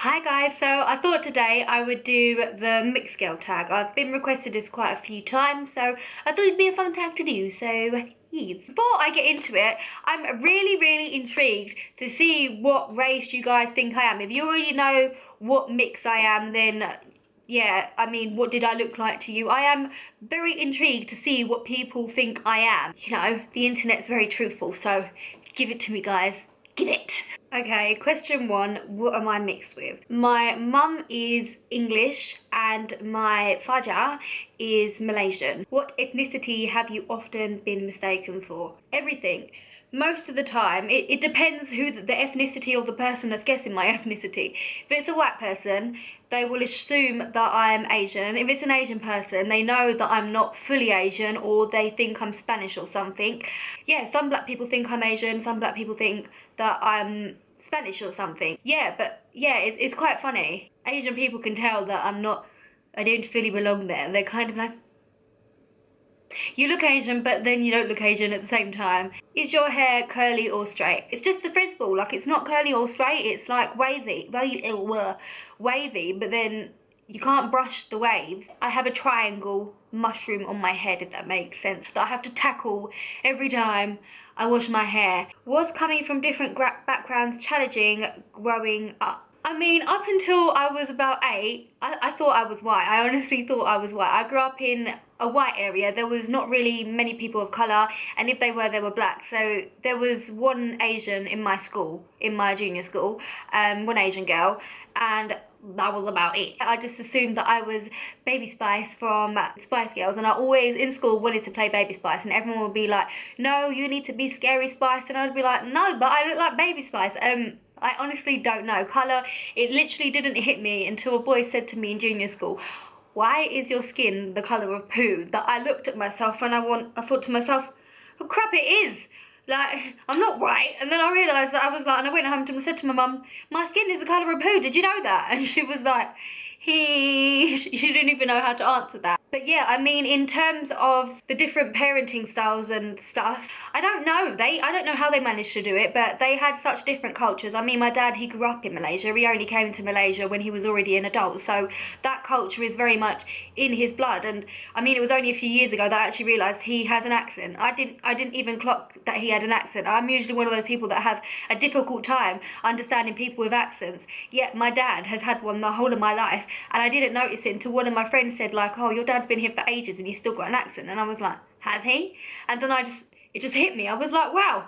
Hi guys, so I thought today I would do the mixed girl tag. I've been requested this quite a few times, so I thought it'd be a fun tag to do, so yes. Before I get into it, I'm really intrigued to see what race you guys think I am. If you already know what mix I am, then yeah, I mean, what did I look like to you? I am very intrigued to see what people think I am. You know, the internet's very truthful, so give it to me, guys. Give it. Okay, question one, what am I mixed with? My mum is English and my faja is Malaysian. What ethnicity have you often been mistaken for? Everything. Most of the time, it depends who the ethnicity of the person that's guessing my ethnicity. If it's a white person, they will assume that I'm Asian. If it's an Asian person, they know that I'm not fully Asian, or they think I'm Spanish or something. Yeah, some black people think I'm Asian, some black people think that I'm Spanish or something. Yeah, but yeah, it's quite funny. Asian people can tell that I don't fully belong there. They're kind of like, you look Asian, but then you don't look Asian at the same time. Is your hair curly or straight? It's just a frizz ball. Like, it's not curly or straight. It's like wavy, wavy, but then you can't brush the waves. I have a triangle mushroom on my head, if that makes sense, that I have to tackle every time I wash my hair. Was coming from different backgrounds challenging growing up? I mean, up until I was about 8, I thought I was white. I honestly thought I was white. I grew up in a white area. There was not really many people of colour, and if they were black. So there was one Asian in my school, in my junior school, one Asian girl, and that was about it. I just assumed that I was Baby Spice from Spice Girls, and I always in school wanted to play Baby Spice, and everyone would be like, no, you need to be Scary Spice, and I'd be like, no, but I look like Baby Spice. I honestly don't know. Colour, it literally didn't hit me until a boy said to me in junior school, why is your skin the colour of poo? That I looked at myself and I thought to myself, oh crap, it is. Like, I'm not white. And then I realised that I was like, and I went home and said to my mum, my skin is the colour of poo, did you know that? And she was like, she didn't even know how to answer that. But yeah, I mean, in terms of the different parenting styles and stuff, I don't know. I don't know how they managed to do it, but they had such different cultures. I mean, my dad, he grew up in Malaysia. He only came to Malaysia when he was already an adult. So that culture is very much in his blood. And I mean, it was only a few years ago that I actually realised he has an accent. I didn't even clock that he had an accent. I'm usually one of those people that have a difficult time understanding people with accents. Yet my dad has had one the whole of my life. And I didn't notice it until one of my friends said, like, oh, your dad's been here for ages and he's still got an accent. And I was like, has he? And then it just hit me. I was like, wow,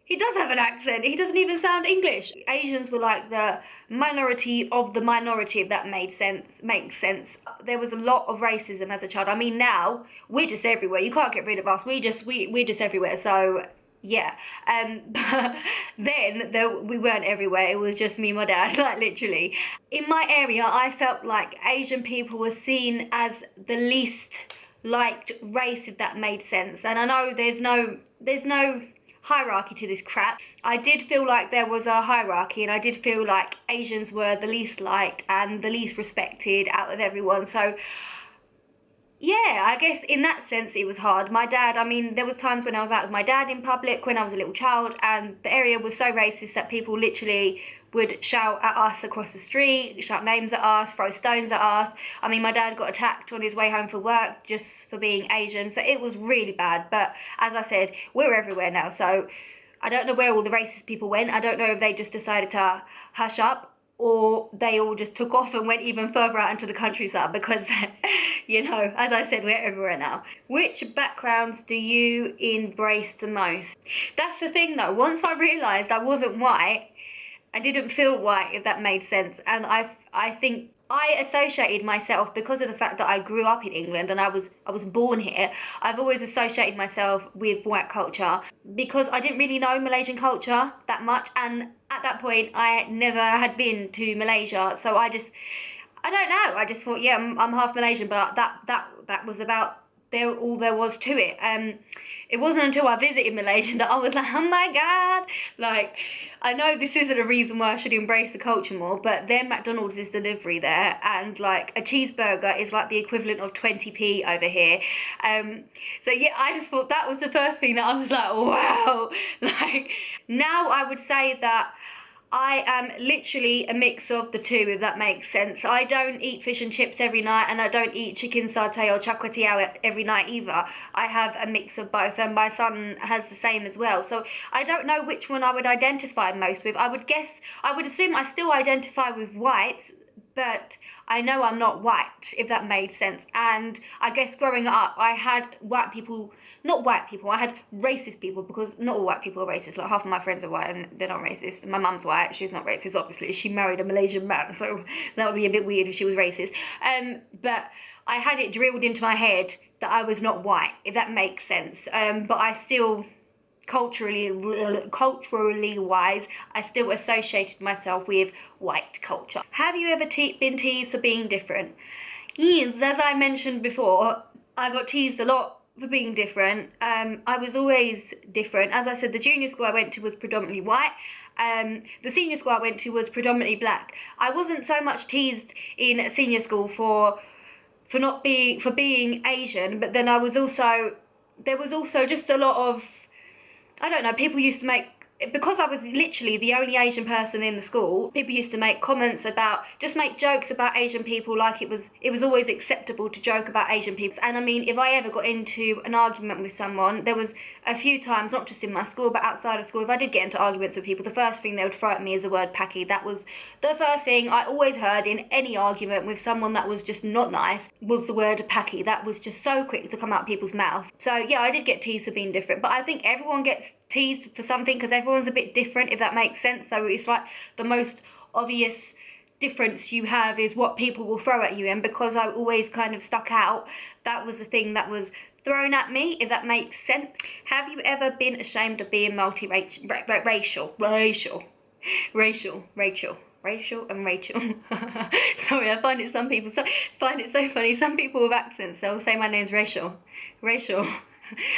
he does have an accent. He doesn't even sound English. Asians were like the minority of the minority, if that makes sense. There was a lot of racism as a child. I mean, now we're just everywhere. You can't get rid of us. We're just everywhere. So yeah, but then we weren't everywhere. It was just me and my dad, like literally. In my area, I felt like Asian people were seen as the least liked race, if that made sense. And I know there's no hierarchy to this crap. I did feel like there was a hierarchy, and I did feel like Asians were the least liked and the least respected out of everyone. So yeah, I guess in that sense it was hard. My dad, I mean, there was times when I was out with my dad in public when I was a little child, and the area was so racist that people literally would shout at us across the street, shout names at us, throw stones at us. I mean, my dad got attacked on his way home from work just for being Asian, so it was really bad. But as I said, we're everywhere now, so I don't know where all the racist people went. I don't know if they just decided to hush up, or they all just took off and went even further out into the countryside, because you know, as I said, we're everywhere now. Which backgrounds do you embrace the most? That's the thing though, once I realised I wasn't white, I didn't feel white, if that made sense. And I think I associated myself, because of the fact that I grew up in England and I was born here, I've always associated myself with white culture, because I didn't really know Malaysian culture that much, and at that point I never had been to Malaysia, so I don't know, I just thought, yeah, I'm half Malaysian, but that was about all there was to it. It wasn't until I visited Malaysia that I was like, oh my god, like, I know this isn't a reason why I should embrace the culture more, but their McDonald's is delivery there, and like a cheeseburger is like the equivalent of 20p over here. So yeah, I just thought that was the first thing that I was like, wow. Like, now I would say that I am literally a mix of the two, if that makes sense. I don't eat fish and chips every night, and I don't eat chicken satay or char kway teow every night either. I have a mix of both, and my son has the same as well. So I don't know which one I would identify most with. I would assume I still identify with whites, but I know I'm not white, if that made sense. And I guess growing up, I had white people, not white people, I had racist people, because not all white people are racist. Like half of my friends are white and they're not racist. My mum's white, she's not racist, obviously. She married a Malaysian man, so that would be a bit weird if she was racist. But I had it drilled into my head that I was not white, if that makes sense. But I still, culturally wise, I still associated myself with white culture. Have you ever been teased for being different? Yes, as I mentioned before, I got teased a lot for being different. I was always different. As I said, the junior school I went to was predominantly white. The senior school I went to was predominantly black. I wasn't so much teased in senior school for being Asian, but then there was also just a lot of, I don't know, people used to make, because I was literally the only Asian person in the school, people used to make comments about, just make jokes about Asian people, like it was always acceptable to joke about Asian people. And I mean, if I ever got into an argument with someone, there was a few times, not just in my school, but outside of school, if I did get into arguments with people, the first thing they would throw at me is the word Paki. That was the first thing I always heard in any argument with someone that was just not nice, was the word Paki. That was just so quick to come out of people's mouth. So yeah, I did get teased for being different, but I think everyone gets teased for something because everyone's a bit different, if that makes sense. So it's like the most obvious difference you have is what people will throw at you, and because I always kind of stuck out, that was the thing that was thrown at me, if that makes sense. Have you ever been ashamed of being multiracial? Rachel and Rachel. Sorry, I find it so funny. Some people with accents, they'll say my name's Rachel.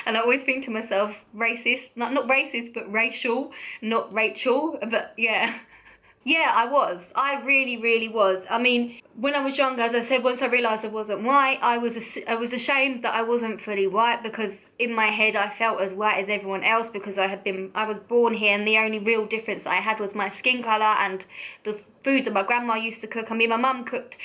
And I always think to myself, racist, not racist, but racial, not Rachel, but yeah. Yeah, I really was. I mean, when I was younger, as I said, once I realised I wasn't white, I was ashamed that I wasn't fully white, because in my head I felt as white as everyone else, because I was born here, and the only real difference I had was my skin colour and the food that my grandma used to cook. I mean, my mum cooked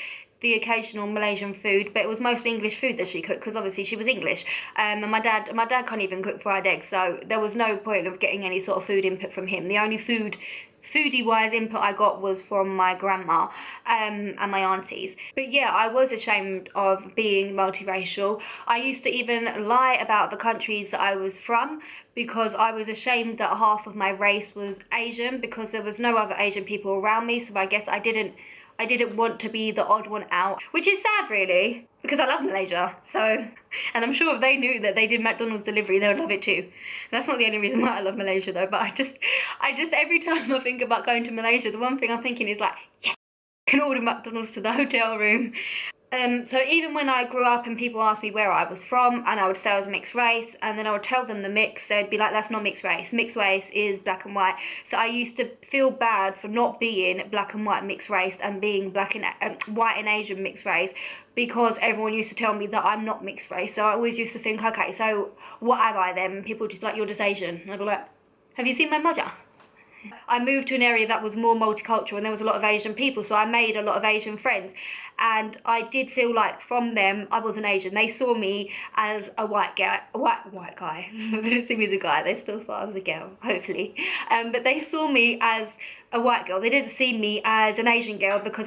the occasional Malaysian food, but it was mostly English food that she cooked, because obviously she was English. And my dad can't even cook fried eggs, so there was no point of getting any sort of food input from him. The only foodie wise input I got was from my grandma and my aunties. But yeah, I was ashamed of being multiracial. I used to even lie about the countries that I was from, because I was ashamed that half of my race was Asian, because there was no other Asian people around me, so I guess I didn't want to be the odd one out, which is sad really, because I love Malaysia. So, and I'm sure if they knew that they did McDonald's delivery, they would love it too. That's not the only reason why I love Malaysia though, but I just every time I think about going to Malaysia, the one thing I'm thinking is like, yes, I can order McDonald's to the hotel room. So even when I grew up and people asked me where I was from, and I would say I was mixed race, and then I would tell them the mix, they'd be like, that's not mixed race. Mixed race is black and white. So I used to feel bad for not being black and white mixed race and being white and Asian mixed race, because everyone used to tell me that I'm not mixed race. So I always used to think, okay, so what am I then? People just like, you're just Asian. And I'd be like, have you seen my mother? I moved to an area that was more multicultural, and there was a lot of Asian people, so I made a lot of Asian friends, and I did feel like from them I wasn't Asian. They saw me as a white guy, white guy. They didn't see me as a guy, they still thought I was a girl, hopefully. But they saw me as a white girl. They didn't see me as an Asian girl, because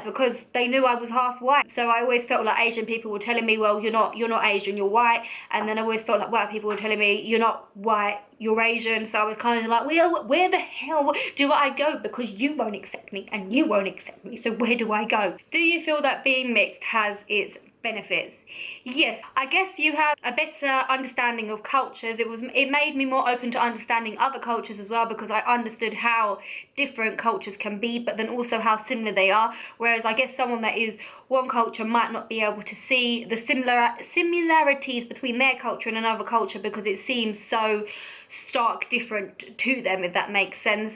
because they knew I was half white. So I always felt like Asian people were telling me, well, you're not Asian, you're white. And then I always felt like white people were telling me, you're not white, you're Asian. So I was kind of like, well, where the hell do I go? Because you won't accept me and you won't accept me. So where do I go? Do you feel that being mixed has its benefits? Yes, I guess you have a better understanding of cultures. It made me more open to understanding other cultures as well, because I understood how different cultures can be, but then also how similar they are. Whereas I guess someone that is one culture might not be able to see the similarities between their culture and another culture, because it seems so stark different to them, if that makes sense.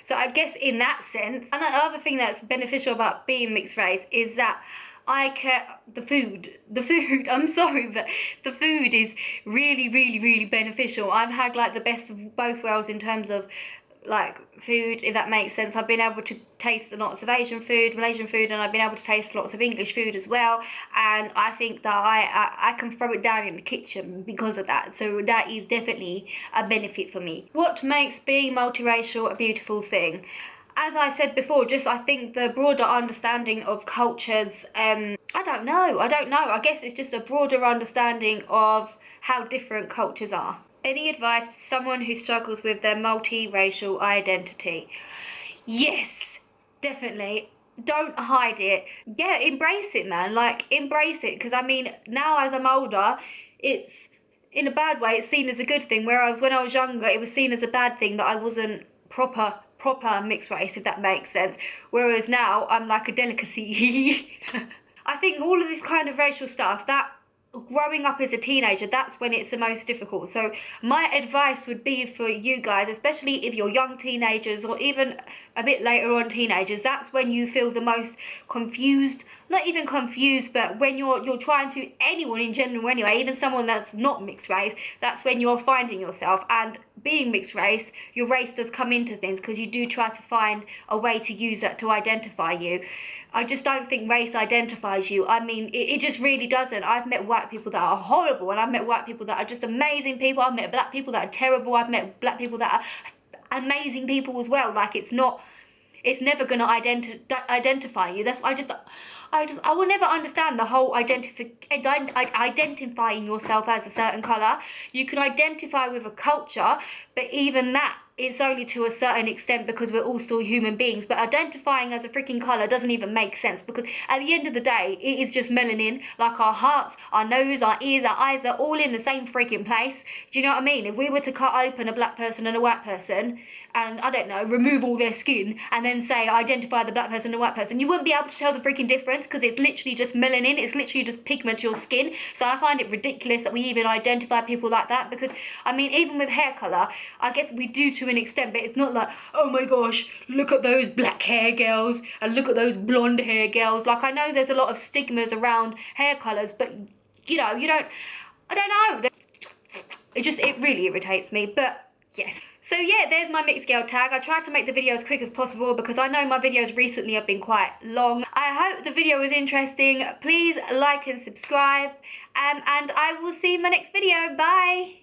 So I guess in that sense, another thing that's beneficial about being mixed race is that the food, I'm sorry, but the food is really beneficial. I've had like the best of both worlds in terms of like food, if that makes sense. I've been able to taste lots of Asian food, Malaysian food, and I've been able to taste lots of English food as well. And I think that I can throw it down in the kitchen because of that. So that is definitely a benefit for me. What makes being multiracial a beautiful thing? As I said before, just I think the broader understanding of cultures, I don't know. I guess it's just a broader understanding of how different cultures are. Any advice to someone who struggles with their multiracial identity? Yes, definitely. Don't hide it. Yeah, embrace it, man. Like, embrace it. Because, I mean, now as I'm older, it's, in a bad way, it's seen as a good thing. Whereas when I was younger, it was seen as a bad thing that I wasn't proper mixed race, if that makes sense. Whereas now, I'm like a delicacy. I think all of this kind of racial stuff, that growing up as a teenager, that's when it's the most difficult. So my advice would be for you guys, especially if you're young teenagers or even a bit later on teenagers, that's when you feel the most confused. Not even confused, but when you're trying to, anyone in general anyway, even someone that's not mixed race, that's when you're finding yourself. And being mixed race, your race does come into things because you do try to find a way to use it to identify you. I just don't think race identifies you. I mean, it just really doesn't. I've met white people that are horrible, and I've met white people that are just amazing people. I've met black people that are terrible. I've met black people that are amazing people as well. Like, it's never going to identify you. That's I will never understand the whole identifying yourself as a certain colour. You can identify with a culture, but even that, it's only to a certain extent because we're all still human beings. But identifying as a freaking colour doesn't even make sense, because at the end of the day, it is just melanin. Like, our hearts, our nose, our ears, our eyes are all in the same freaking place. Do you know what I mean? If we were to cut open a black person and a white person, and, I don't know, remove all their skin, and then say, identify the black person and the white person, you wouldn't be able to tell the freaking difference, because it's literally just melanin. It's literally just pigment to your skin. So I find it ridiculous that we even identify people like that, because, I mean, even with hair colour, I guess we do to an extent, but it's not like, oh my gosh, look at those black hair girls, and look at those blonde hair girls. Like, I know there's a lot of stigmas around hair colours, but, you know, I don't know. It really irritates me, but yes. So yeah, there's my mixed girl tag. I tried to make the video as quick as possible because I know my videos recently have been quite long. I hope the video was interesting. Please like and subscribe, and I will see you in my next video. Bye!